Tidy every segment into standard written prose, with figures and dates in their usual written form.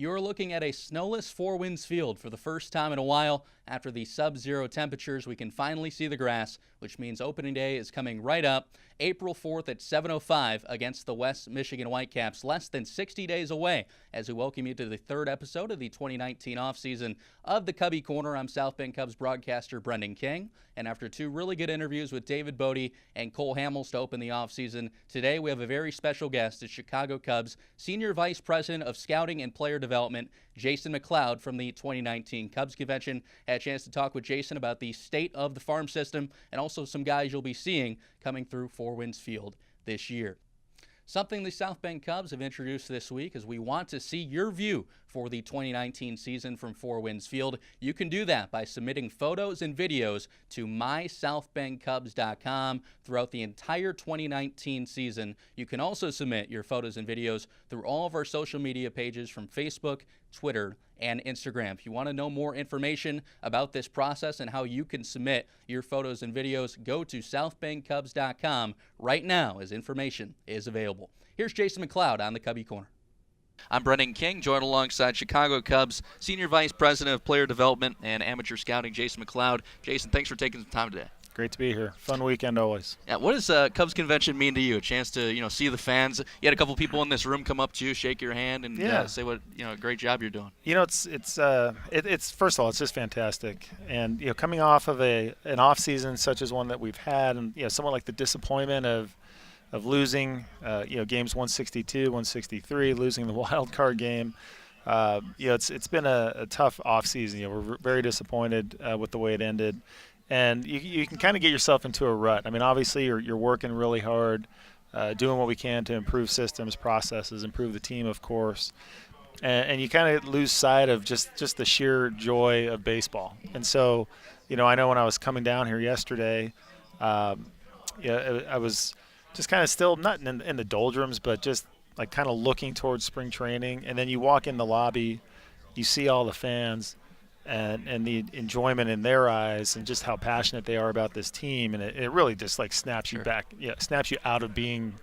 You're looking at a snowless Four Winds field for the first time in a while. After the sub-zero temperatures, we can finally see the grass, which means opening day is coming right up. April 4th at 7:05 against the West Michigan Whitecaps, less than 60 days away. As we welcome you to the third episode of the 2019 offseason of the Cubbie Corner, I'm South Bend Cubs broadcaster Brendan King. And after two really good interviews with David Bodie and Cole Hamels to open the offseason, today we have a very special guest, the Chicago Cubs Senior Vice President of Scouting and Player Development, Jason McLeod from the 2019 Cubs Convention. Had a chance to talk with Jason about the state of the farm system and also some guys you'll be seeing coming through Four Winds Field this year. Something the South Bend Cubs have introduced this week is we want to see your view for the 2019 season from Four Winds Field. You can do that by submitting photos and videos to mysouthbendcubs.com throughout the entire 2019 season. You can also submit your photos and videos through all of our social media pages from Facebook, Twitter, and Instagram. If you want to know more information about this process and how you can submit your photos and videos, go to southbendcubs.com right now as information is available. Here's Jason McLeod on the Cubbie Corner. I'm Brendan King, joined alongside Chicago Cubs Senior Vice President of Player Development and Amateur Scouting, Jason McLeod. Jason, thanks for taking some time today. Great to be here. Fun weekend always. Yeah, what does Cubs Convention mean to you? A chance to see the fans. You had a couple people in this room come up to you, shake your hand, and say what great job you're doing. It's first of all, it's just fantastic, and coming off of an off season such as one that we've had, and somewhat like the disappointment of losing games 162, 163, losing the wild card game. It's been a tough off season. We're very disappointed with the way it ended. And you can kind of get yourself into a rut. I mean, obviously, you're working really hard, doing what we can to improve systems, processes, improve the team, of course. And you kind of lose sight of just the sheer joy of baseball. And so, I know when I was coming down here yesterday, I was just kind of still not in the doldrums, but just like kind of looking towards spring training. And then you walk in the lobby, you see all the fans, and the enjoyment in their eyes and just how passionate they are about this team, and it really just like snaps you back, snaps you out of being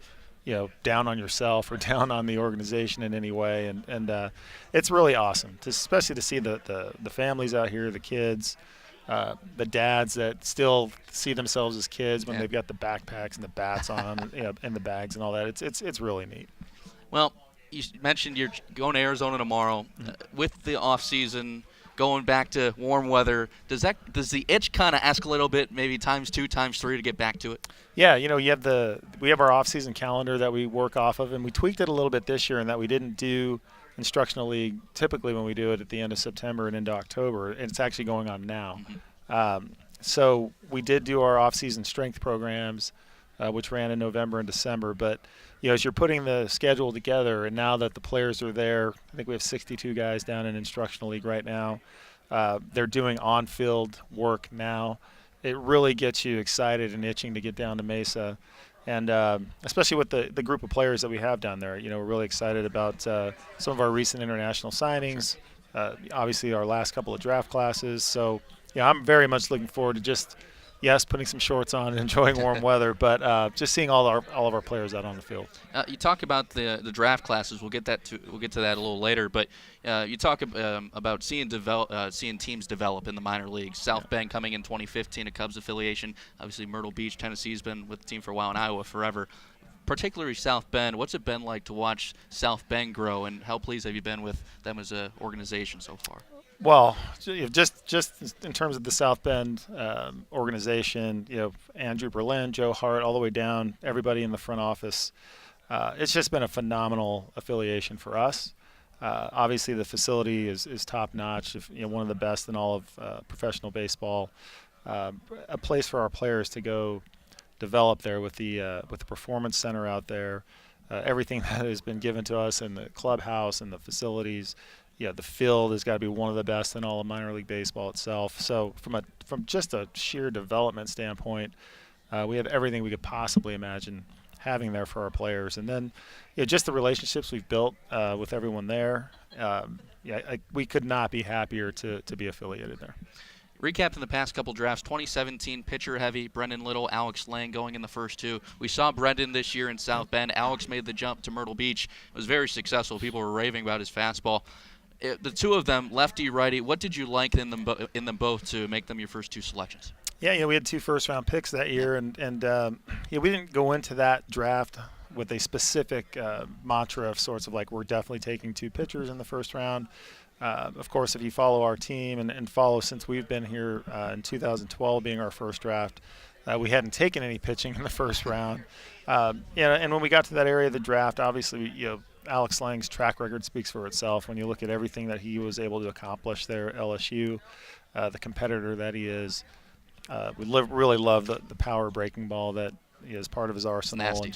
down on yourself or down on the organization in any way, and it's really awesome especially to see the families out here, the kids, the dads that still see themselves as kids when they've got the backpacks and the bats on and the bags and all that. It's really neat. Well, you mentioned you're going to Arizona tomorrow. With the off season going back to warm weather, does the itch kind of ask a little bit, maybe times 2, times 3 to get back to it? Yeah, we have our off-season calendar that we work off of, and we tweaked it a little bit this year in that we didn't do instructional league typically when we do it at the end of September and into October, and it's actually going on now. So we did do our off-season strength programs, which ran in November and December, but as you're putting the schedule together, and now that the players are there, I think we have 62 guys down in instructional league right now. They're doing on-field work now. It really gets you excited and itching to get down to Mesa, and especially with the group of players that we have down there. We're really excited about some of our recent international signings, obviously our last couple of draft classes. So, I'm very much looking forward to just – putting some shorts on and enjoying warm weather, but just seeing all of our players out on the field. You talk about the draft classes. We'll get to that a little later. But you talk about seeing teams develop in the minor leagues. South Bend coming in 2015, a Cubs affiliation. Obviously, Myrtle Beach, Tennessee's been with the team for a while, and Iowa forever. Particularly South Bend. What's it been like to watch South Bend grow, and how pleased have you been with them as an organization so far? Well, just in terms of the South Bend organization, Andrew Berlin, Joe Hart, all the way down, everybody in the front office, it's just been a phenomenal affiliation for us. Obviously, the facility is top notch, one of the best in all of professional baseball. A place for our players to go develop there with the performance center out there, everything that has been given to us in the clubhouse and the facilities. The field has got to be one of the best in all of minor league baseball itself. So from just a sheer development standpoint, we have everything we could possibly imagine having there for our players. And then just the relationships we've built with everyone there. We could not be happier to be affiliated there. Recapping the past couple drafts, 2017 pitcher heavy, Brendan Little, Alex Lang going in the first two. We saw Brendan this year in South Bend. Alex made the jump to Myrtle Beach. It was very successful. People were raving about his fastball. The two of them, lefty, righty, what did you like in them both to make them your first two selections? Yeah, we had 2 first-round picks that year, and we didn't go into that draft with a specific mantra of sorts of like we're definitely taking 2 pitchers in the first round. Of course, if you follow our team and follow since we've been here in 2012 being our first draft, we hadn't taken any pitching in the first round. And when we got to that area of the draft, obviously, Alex Lang's track record speaks for itself. When you look at everything that he was able to accomplish there at LSU, the competitor that he is, we really love the power breaking ball that is part of his arsenal, and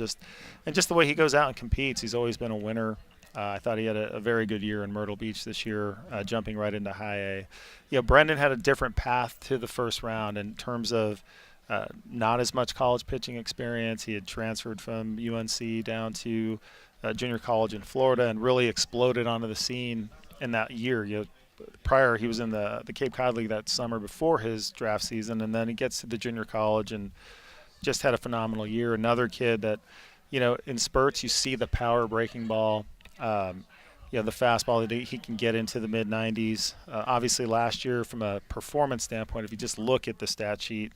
just the way he goes out and competes. He's always been a winner. I thought he had a very good year in Myrtle Beach this year, jumping right into high A. Brendan had a different path to the first round in terms of not as much college pitching experience. He had transferred from UNC down to junior college in Florida and really exploded onto the scene in that year. Prior, he was in the Cape Cod League that summer before his draft season, and then he gets to the junior college and just had a phenomenal year. Another kid that, in spurts you see the power breaking ball. The fastball that he can get into the mid-90s. Obviously, last year, from a performance standpoint, if you just look at the stat sheet,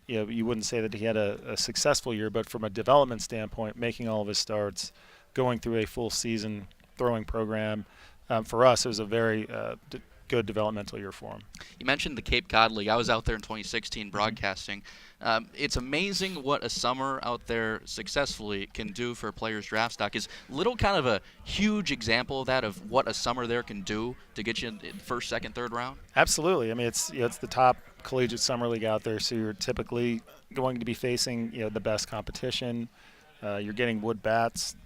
you wouldn't say that he had a successful year, but from a development standpoint, making all of his starts, going through a full season throwing program, for us, it was a very good developmental year for him. You mentioned the Cape Cod League. I was out there in 2016 broadcasting. It's amazing what a summer out there successfully can do for a player's draft stock. Is Little kind of a huge example of that, of what a summer there can do to get you in the first, second, third round? Absolutely. I mean, it's the top collegiate summer league out there, so you're typically going to be facing the best competition. You're getting wood bats,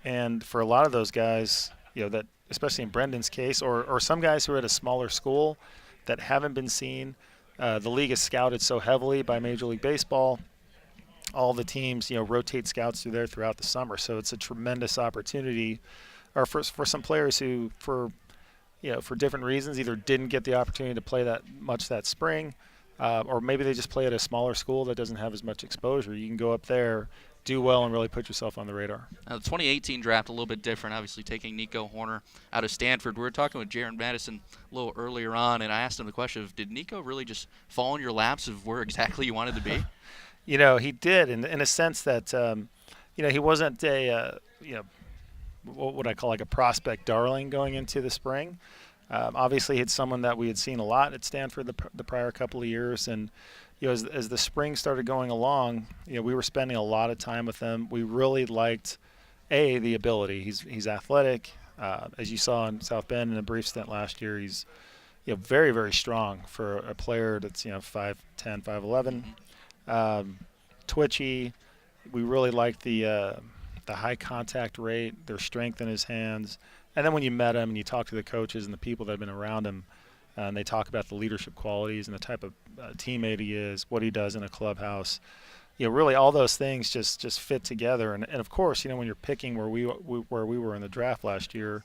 and for a lot of those guys, that especially in Brendan's case, or some guys who are at a smaller school that haven't been seen. The league is scouted so heavily by Major League Baseball. All the teams, rotate scouts through there throughout the summer. So it's a tremendous opportunity, or for some players who, for different reasons, either didn't get the opportunity to play that much that spring, or maybe they just play at a smaller school that doesn't have as much exposure. You can go up there, do well, and really put yourself on the radar. Now, the 2018 draft, a little bit different, obviously taking Nico Horner out of Stanford. We were talking with Jaron Madison a little earlier on, and I asked him the question of, did Nico really just fall in your laps of where exactly you wanted to be? He did, in a sense that, he wasn't what would I call like a prospect darling going into the spring. Obviously, he's someone that we had seen a lot at Stanford the prior couple of years, and as the spring started going along, we were spending a lot of time with him. We really liked the ability. He's athletic, as you saw in South Bend in a brief stint last year. He's very, very strong for a player that's 5'10", 5'11", twitchy. We really liked the high contact rate, their strength in his hands. And then when you met him and you talk to the coaches and the people that have been around him, and they talk about the leadership qualities and the type of teammate he is, what he does in a clubhouse, really all those things just fit together. And of course, when you're picking where we were in the draft last year,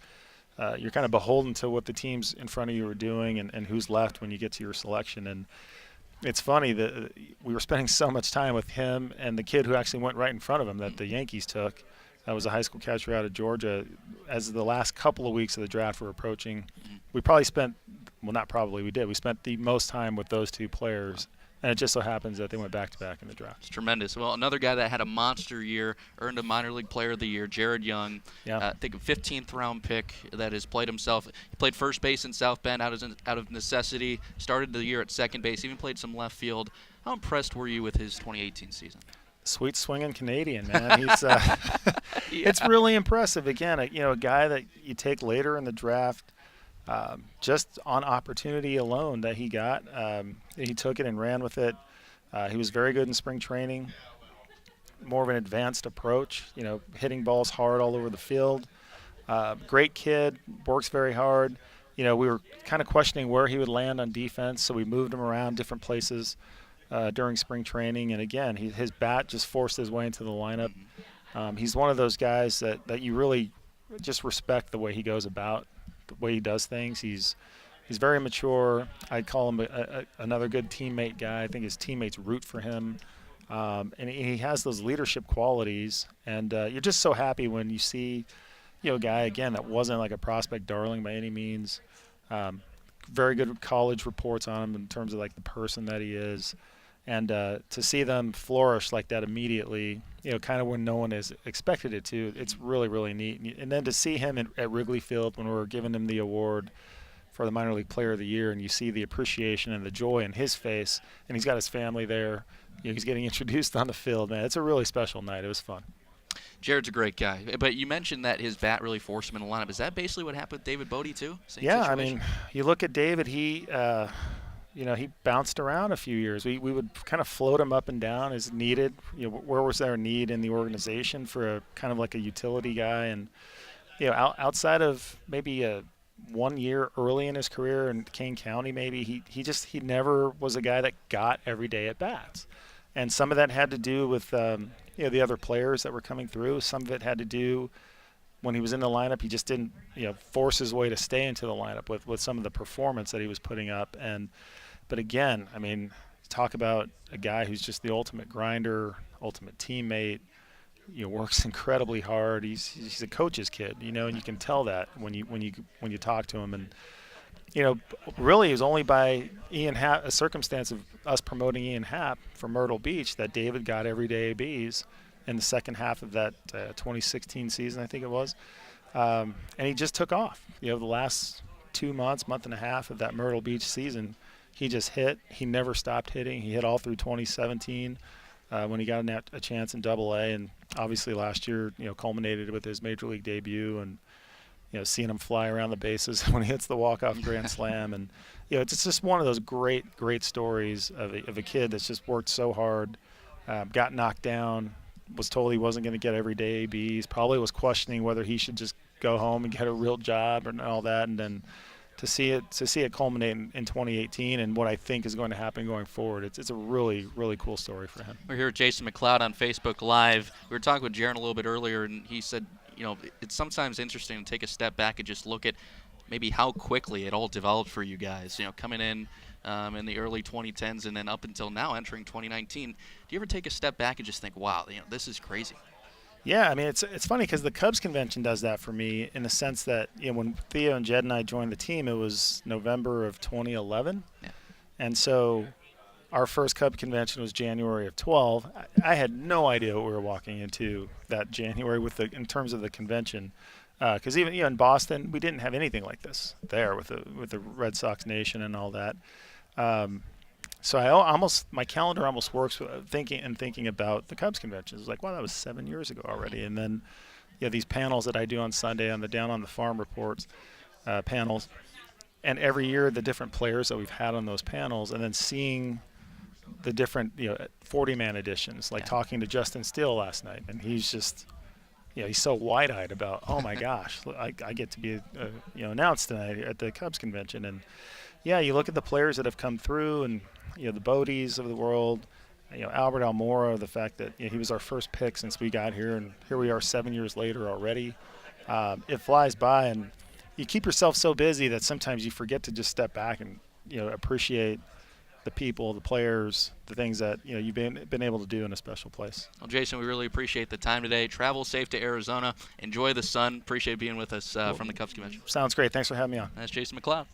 you're kind of beholden to what the teams in front of you are doing and who's left when you get to your selection. And it's funny that we were spending so much time with him and the kid who actually went right in front of him that the Yankees took. That was a high school catcher out of Georgia. As the last couple of weeks of the draft were approaching, we probably spent – well, not probably, we did. We spent the most time with those two players, and it just so happens that they went back-to-back in the draft. It's tremendous. Well, another guy that had a monster year, earned a minor league player of the year, Jared Young. Yeah. I think a 15th-round pick that has played himself. He played first base in South Bend out of necessity, started the year at second base, even played some left field. How impressed were you with his 2018 season? Sweet swinging Canadian, man. He's It's really impressive. Again, a guy that you take later in the draft, just on opportunity alone that he got. He took it and ran with it. He was very good in spring training. More of an advanced approach, hitting balls hard all over the field. Great kid, works very hard. We were kind of questioning where he would land on defense, so we moved him around different places during spring training. And again, his bat just forced his way into the lineup. He's one of those guys that you really just respect the way he goes about, the way he does things. He's very mature. I'd call him another good teammate guy. I think his teammates root for him. And he has those leadership qualities. And you're just so happy when you see guy, again, that wasn't like a prospect darling by any means. Very good college reports on him in terms of like the person that he is. And to see them flourish like that immediately, kind of when no one has expected it to, it's really, really neat. And then to see him at Wrigley Field when we were giving him the award for the minor league player of the year, and you see the appreciation and the joy in his face, and he's got his family there. He's getting introduced on the field, man. It's a really special night. It was fun. Jared's a great guy, but you mentioned that his bat really forced him in the lineup. Is that basically what happened with David Bodie too? Same yeah, situation? I mean, you look at David, he bounced around a few years. We would kind of float him up and down as needed. Where was there a need in the organization for a kind of like a utility guy? And outside of maybe 1 year early in his career in Kane County, maybe he never was a guy that got every day at bats. And some of that had to do with the other players that were coming through. Some of it had to do when he was in the lineup, he just didn't force his way to stay into the lineup with some of the performance that he was putting up. But again, I mean, talk about a guy who's just the ultimate grinder, ultimate teammate. Works incredibly hard. He's a coach's kid, and you can tell that when you talk to him. And really, it was only by a circumstance of us promoting Ian Happ from Myrtle Beach that David got everyday ABs in the second half of that 2016 season, I think it was. And he just took off. The last 2 months, month and a half of that Myrtle Beach season, he just hit. He never stopped hitting. He hit all through 2017 when he got a chance in Double-A, and obviously last year, culminated with his major league debut and seeing him fly around the bases when he hits the walk-off grand slam. And it's just one of those great stories of a kid that's just worked so hard, got knocked down, was told he wasn't going to get everyday ABs, probably was questioning whether he should just go home and get a real job and all that, and then to see it culminate in 2018 and what I think is going to happen going forward, it's a really, really cool story for him. We're here with Jason McLeod on Facebook Live. We were talking with Jaron a little bit earlier, and he said, it's sometimes interesting to take a step back and just look at maybe how quickly it all developed for you guys, coming in the early 2010s and then up until now entering 2019. Do you ever take a step back and just think, wow, this is crazy? Yeah, I mean, it's funny because the Cubs convention does that for me in the sense that, when Theo and Jed and I joined the team, it was November of 2011. Yeah. And so our first Cub convention was January of 12. I had no idea what we were walking into that January in terms of the convention. Because even in Boston, we didn't have anything like this there with the Red Sox Nation and all that. So my calendar almost works with thinking about the Cubs convention. It's like, wow, that was 7 years ago already. And then these panels that I do on Sunday on the Down on the Farm reports panels, and every year the different players that we've had on those panels, and then seeing the different 40-man editions, like talking to Justin Steele last night, and he's just he's so wide-eyed about, oh my gosh, I get to be announced tonight at the Cubs convention. And you look at the players that have come through, and the Bodies of the world, Albert Almora, the fact that he was our first pick since we got here, and here we are 7 years later already. It flies by, and you keep yourself so busy that sometimes you forget to just step back and appreciate the people, the players, the things that you've been able to do in a special place. Well, Jason, we really appreciate the time today. Travel safe to Arizona. Enjoy the sun. Appreciate being with us from the Cubs convention. Sounds great. Thanks for having me on. That's Jason McLeod.